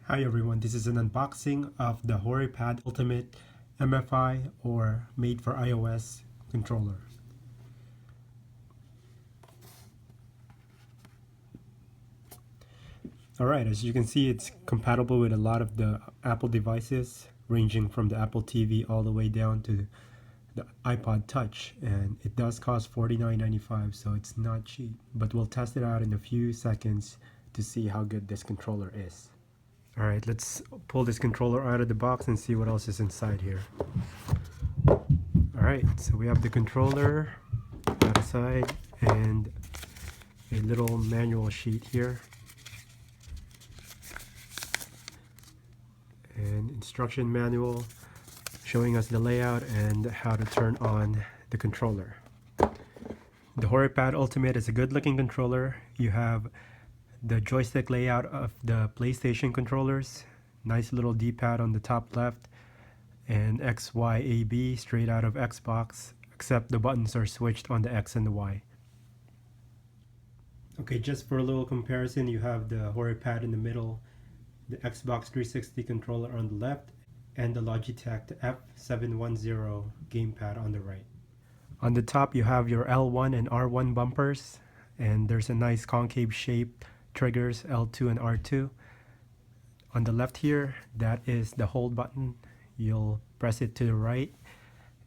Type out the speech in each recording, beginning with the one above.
Hi everyone, this is an unboxing of the Horipad Ultimate MFI or made for iOS controller. Alright, as you can see, it's compatible with a lot of the Apple devices, ranging from the Apple TV all the way down to the iPod Touch, and it does cost $49.95, so it's not cheap, but we'll test it out in a few seconds to see how good this controller is. Alright, let's pull this controller out of the box and see what else is inside here. Alright, so we have the controller out aside and a little manual sheet here. An instruction manual showing us the layout and how to turn on the controller. The Horipad Ultimate is a good looking controller. You have the joystick layout of the PlayStation controllers, nice little D-pad on the top left, and X, Y, A, B straight out of Xbox, except the buttons are switched on the X and the Y. Okay, just for a little comparison, you have the Horipad in the middle, the Xbox 360 controller on the left, and the Logitech F710 gamepad on the right. On the top you have your L1 and R1 bumpers, and there's a nice concave shape triggers L2 and R2. On the left here, that is the hold button. You'll press it to the right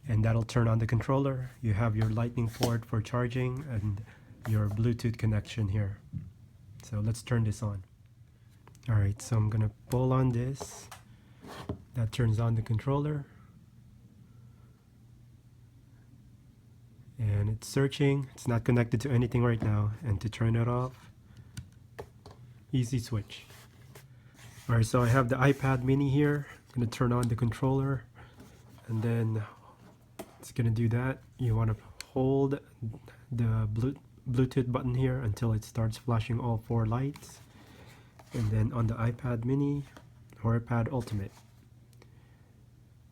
and that'll turn on the controller. You have your lightning port for charging and your Bluetooth connection here. So let's turn this on. Alright, so I'm gonna pull on this. That turns on the controller. And it's searching. It's not connected to anything right now. And to turn it off, easy switch. Alright, so I have the iPad mini here. I'm going to turn on the controller and then it's going to do that. You want to hold the Bluetooth button here until it starts flashing all 4 lights. And then on the iPad mini, Horipad Ultimate.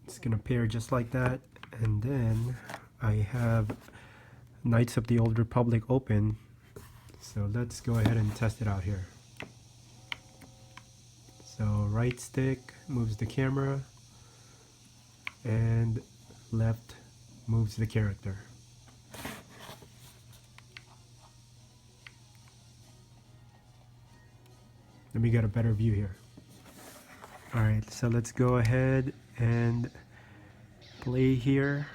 It's going to pair just like that. And then I have Knights of the Old Republic open. So let's go ahead and test it out here. So right stick moves the camera and left moves the character. Let me get a better view here. Alright, so let's go ahead and play here.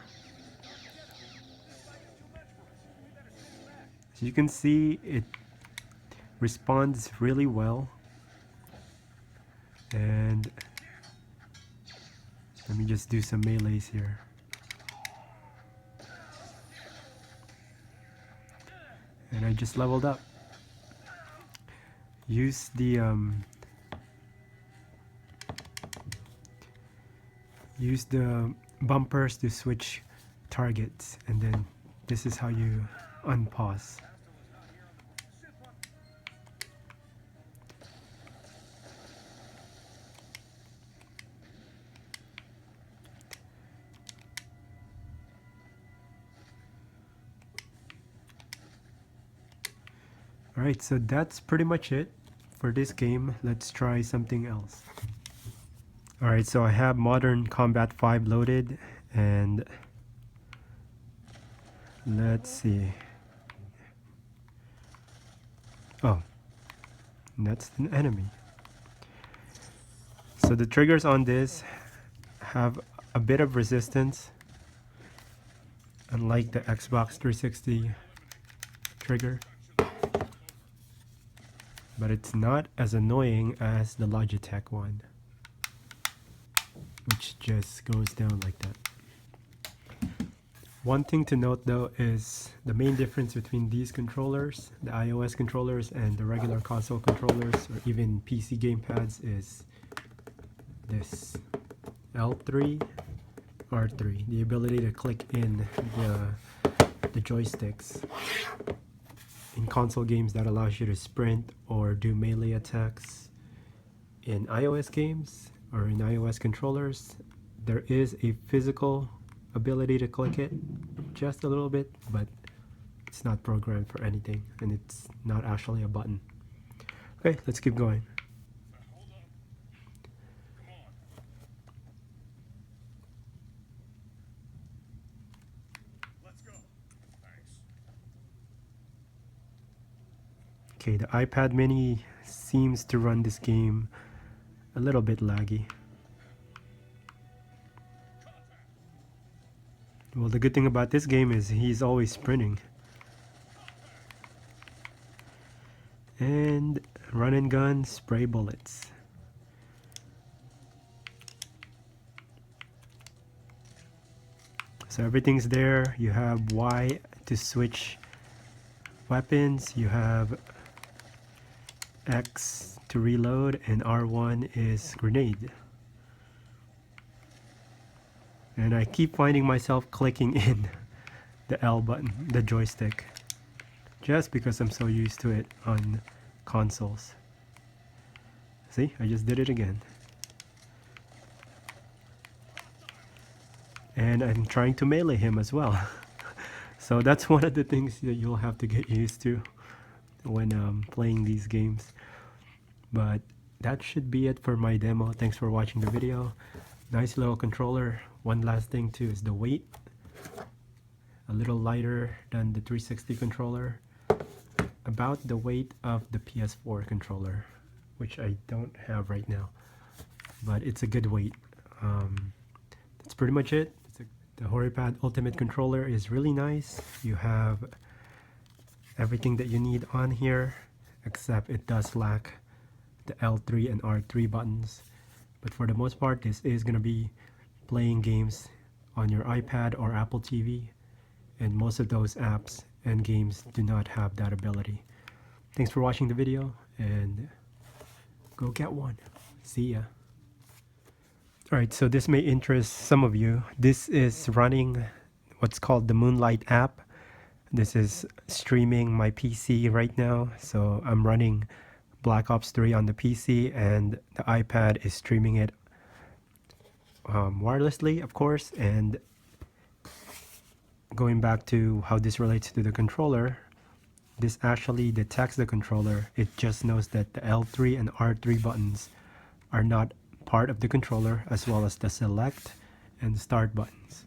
As you can see, it responds really well. And let me just do some melees here. And I just leveled up. Use the bumpers to switch targets, and then this is how you unpause. Alright, so that's pretty much it for this game. Let's try something else. Alright, so I have Modern Combat 5 loaded, and let's see. Oh, that's an enemy. So the triggers on this have a bit of resistance, unlike the Xbox 360 trigger. But it's not as annoying as the Logitech one, which just goes down like that. One thing to note though is the main difference between these controllers, the iOS controllers and the regular console controllers or even PC gamepads, is this L3, R3, the ability to click in the joysticks. In console games, that allows you to sprint or do melee attacks. In iOS games or in iOS controllers, there is a physical ability to click it just a little bit, but it's not programmed for anything and it's not actually a button. Okay, let's keep going. Okay, the iPad mini seems to run this game a little bit laggy. Well, the good thing about this game is he's always sprinting. And run and gun, spray bullets. So everything's there. You have Y to switch weapons. You have X to reload, and R1 is grenade. And I keep finding myself clicking in the L button, the joystick, just because I'm so used to it on consoles. See, I just did it again. And I'm trying to melee him as well. So that's one of the things that you'll have to get used to when playing these games. But that should be it for my demo. Thanks for watching the video. Nice little controller. One last thing too is the weight. A little lighter than the 360 controller. About the weight of the PS4 controller, which I don't have right now. But it's a good weight. That's pretty much it. The Horipad Ultimate controller is really nice. You have everything that you need on here, except it does lack the L3 and R3 buttons. But for the most part, this is going to be playing games on your iPad or Apple TV, and most of those apps and games do not have that ability. Thanks for watching the video, and go get one. See ya. Alright, so this may interest some of you. This is running what's called the Moonlight App. This is streaming my PC right now. So I'm running Black Ops 3 on the PC, and the iPad is streaming it wirelessly, of course. And going back to how this relates to the controller, this actually detects the controller. It just knows that the L3 and R3 buttons are not part of the controller, as well as the select and start buttons.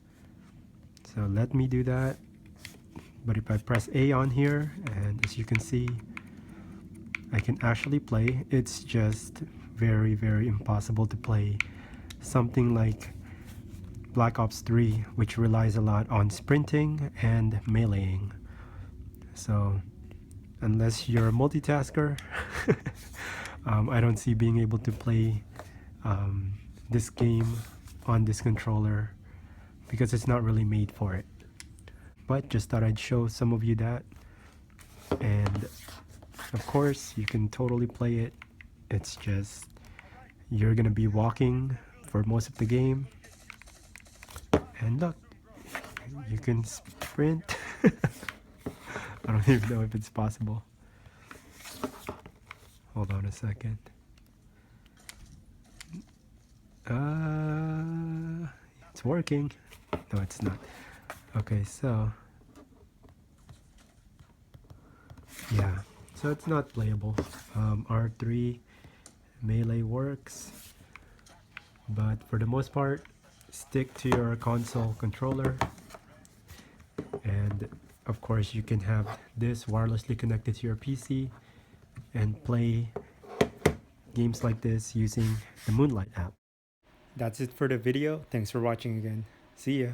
So let me do that. But if I press A on here, and as you can see, I can actually play. It's just very, very impossible to play something like Black Ops 3, which relies a lot on sprinting and meleeing. So unless you're a multitasker, I don't see being able to play this game on this controller, because it's not really made for it. But just thought I'd show some of you that. And of course you can totally play it. It's just you're gonna be walking for most of the game, and look, you can sprint. I don't even know if it's possible. Hold on a second. It's working. No, it's not. Okay, so yeah, so it's not playable. R3 melee works, but for the most part, stick to your console controller. And of course, you can have this wirelessly connected to your PC and play games like this using the Moonlight app. That's it for the video. Thanks for watching again. See ya.